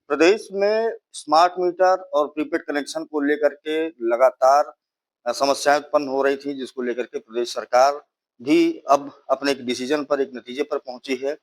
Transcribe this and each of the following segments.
प्रदेश में smart meter और prepaid connection को लेकर के लगातार समस्याएं उत्पन्न हो रही थी, जिसको लेकर के प्रदेश सरकार भी अब अपने एक डिसीजन पर, एक नतीजे पर पहुंची है।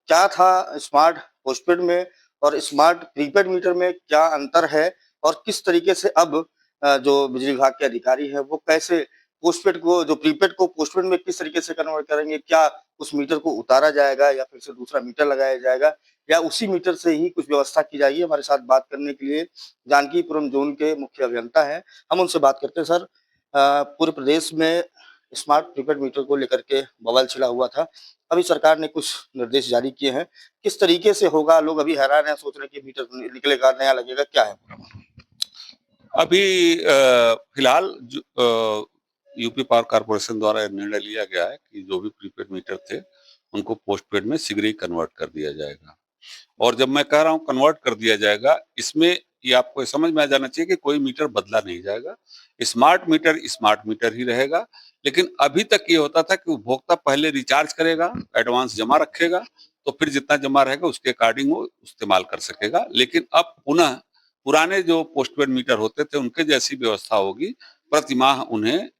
क्या था स्मार्ट पोस्टपेड में और स्मार्ट प्रीपेड मीटर में क्या अंतर है और किस तरीके से अब जो बिजली विभाग के अधिकारी हैं वो कैसे पोस्टपेड को, जो प्रीपेड को पोस्टपेड में किस तरीके से कन्वर्ट करेंगे? क्या उस मीटर को उतारा जाएगा या फिर से दूसरा मीटर लगाया जाएगा या उसी मीटर से ही कुछ व्यवस्था की जाएगी? हमारे साथ बात करने के लिए जानकीपुरम जोन के मुख्य अभियंता हैं। हम उनसे बात करते हैं। सर, पूरे प्रदेश में स्मार्ट प्रीपेड मीटर को लेकर के बवाल छिड़ा हुआ था। अभी सरकार ने कुछ निर्देश जारी किए हैं। किस तरीके से होगा? लोग अभी हैरान हैं, सोच रहे हैं कि मीटर निकलेगा, नया लगेगा, क्या है? अभी फिलहाल यूपी पावर कॉर्पोरेशन द्वारा यह निर्णय लिया गया है कि जो भी प्रीपेड मीटर थे उनको पोस्टपेड में शीघ्र ही कन्वर्ट कर दिया जाएगा। और जब मैं कह रहा हूँ कन्वर्ट कर दिया जाएगा, इसमें ये आपको समझ में आ जाना चाहिए कि कोई मीटर बदला नहीं जाएगा। स्मार्ट मीटर ही रहेगा। लेकिन अभी तक ये होता था कि उपभोक्ता पहले रिचार्ज करेगा, एडवांस जमा रखेगा, तो फिर जितना जमा रहेगा उसके अकॉर्डिंग वो इस्तेमाल कर सकेगा। लेकिन अब पुनः पुराने जो पोस्टपेड मीटर होते थे उनके जैसी व्यवस्था होगी। प्रति माह उन्हें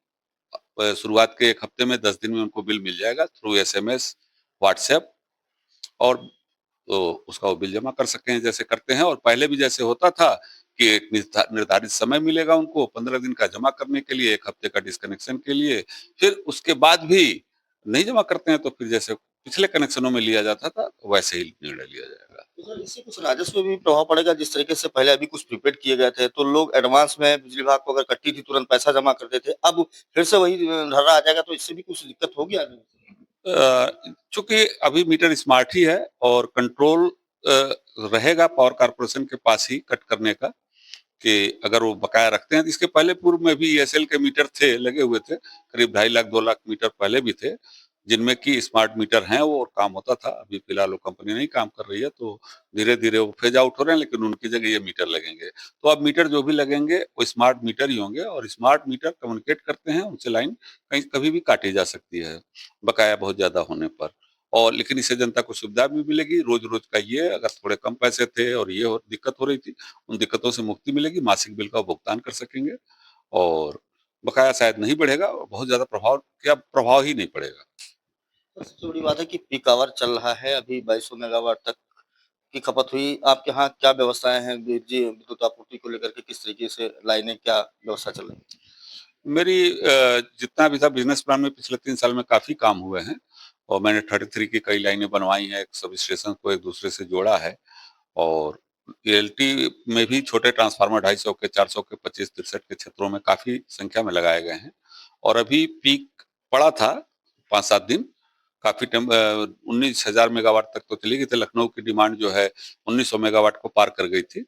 शुरुआत के 1 हफ्ते में 10 दिन में उनको बिल मिल जाएगा थ्रू एसएमएस, व्हाट्सएप, और तो उसका वो बिल जमा कर सकते हैं जैसे करते हैं। और पहले भी जैसे होता था कि एक निर्धारित समय मिलेगा उनको 15 दिन का जमा करने के लिए, 1 हफ्ते का डिस्कनेक्शन के लिए। फिर उसके बाद भी नहीं जमा करते हैं तो फिर जैसे पिछले कनेक्शनों में लिया जाता था वैसे ही निर्णय लिया जाएगा। तो सर, इससे कुछ राजस्व में भी प्रभाव पड़ेगा? जिस तरीके से पहले अभी कुछ प्रीपेड किए गए थे तो लोग एडवांस में बिजली विभाग को अगर कट्टी थी तुरंत पैसा जमा करते थे, अब फिर से वही ढर्रा आ जाएगा, तो इससे भी कुछ दिक्कत होगी आगे? चूंकि अभी मीटर स्मार्ट ही है और कंट्रोल रहेगा पावर कॉर्पोरेशन के पास ही कट करने का, कि अगर वो बकाया रखते हैं तो इसके पहले पूर्व में भी ईएसएल के मीटर थे, लगे हुए थे, करीब 2.5 लाख 2 लाख मीटर पहले भी थे जिनमें कि स्मार्ट मीटर हैं वो और काम होता था। अभी फिलहाल वो कंपनी नहीं काम कर रही है तो धीरे धीरे वो फेज आउट हो रहे हैं, लेकिन उनकी जगह ये मीटर लगेंगे। तो अब मीटर जो भी लगेंगे वो स्मार्ट मीटर ही होंगे और स्मार्ट मीटर कम्युनिकेट करते हैं, उनसे लाइन कहीं कभी भी काटी जा सकती है बकाया बहुत ज्यादा होने पर। और लेकिन इससे जनता को सुविधा भी मिलेगी। रोज रोज का ये अगर थोड़े कम पैसे थे और ये दिक्कत हो रही थी, उन दिक्कतों से मुक्ति मिलेगी, मासिक बिल का भुगतान कर सकेंगे और बकाया शायद नहीं बढ़ेगा और बहुत ज्यादा प्रभाव ही नहीं पड़ेगा। तो सबसे बड़ी बात है कि पीक आवर चल रहा है, अभी 2200 मेगावाट तक की खपत हुई। आपके यहाँ क्या व्यवस्थाएं हैं जी, विद्युत आपूर्ति को लेकर के? किस तरीके से लाइनें, क्या व्यवस्था चल रही है? मेरी जितना भी था बिजनेस प्लान में पिछले 3 साल में काफी काम हुए हैं और मैंने 33 की कई लाइनें बनवाई हैं, एक सब स्टेशन को एक दूसरे से जोड़ा है। और एलटी में भी छोटे ट्रांसफार्मर 250 के, 400 के, 25-63 के क्षेत्रों में काफी संख्या में लगाए गए हैं। और अभी पीक पड़ा था 5-7 दिन, काफी 19,000 मेगावाट तक तो चली गई थी। लखनऊ की डिमांड जो है 1900 मेगावाट को पार कर गई थी।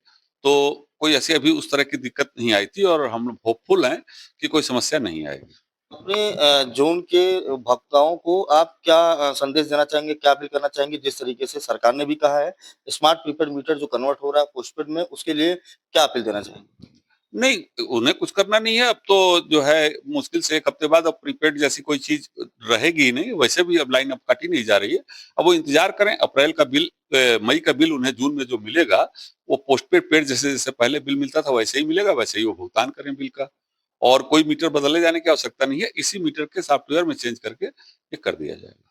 तो कोई ऐसी अभी उस तरह की दिक्कत नहीं आई थी और हम लोग होपफुल हैं कि कोई समस्या नहीं आएगी। अपने जोन के उपभोक्ताओं को आप क्या संदेश देना चाहेंगे, क्या अपील करना चाहेंगे? जिस तरीके से सरकार ने भी कहा है स्मार्ट प्रीपेड मीटर जो कन्वर्ट हो रहा है पोस्टपेड में, उसके लिए क्या अपील देना चाहेंगे? नहीं, उन्हें कुछ करना नहीं है। अब तो जो है मुश्किल से 1 हफ्ते बाद अब प्रीपेड जैसी कोई चीज रहेगी ही नहीं। वैसे भी अब लाइन अब काटी नहीं जा रही है। अब वो इंतजार करें, अप्रैल का बिल, मई का बिल उन्हें जून में जो मिलेगा वो पोस्टपेड पेड जैसे जैसे पहले बिल मिलता था वैसे ही मिलेगा, वैसे ही वो भुगतान करें बिल का। और कोई मीटर बदले जाने की आवश्यकता नहीं है, इसी मीटर के सॉफ्टवेयर में चेंज करके ये कर दिया जाएगा।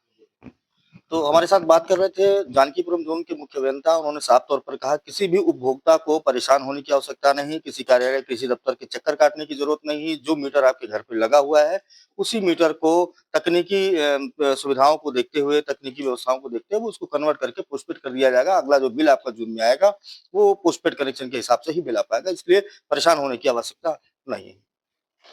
तो हमारे साथ बात कर रहे थे जानकीपुरम जोन के मुख्य अभियंता। उन्होंने साफ तौर पर कहा किसी भी उपभोक्ता को परेशान होने की आवश्यकता नहीं, किसी कार्यालय, किसी दफ्तर के चक्कर काटने की जरूरत नहीं। जो मीटर आपके घर पे लगा हुआ है उसी मीटर को तकनीकी सुविधाओं को देखते हुए, तकनीकी व्यवस्थाओं को देखते हुए उसको कन्वर्ट करके पोस्टपेड कर दिया जाएगा। अगला जो बिल आपका जून में आएगा वो पोस्टपेड कनेक्शन के हिसाब से ही बिल आ पाएगा, इसलिए परेशान होने की आवश्यकता नहीं है।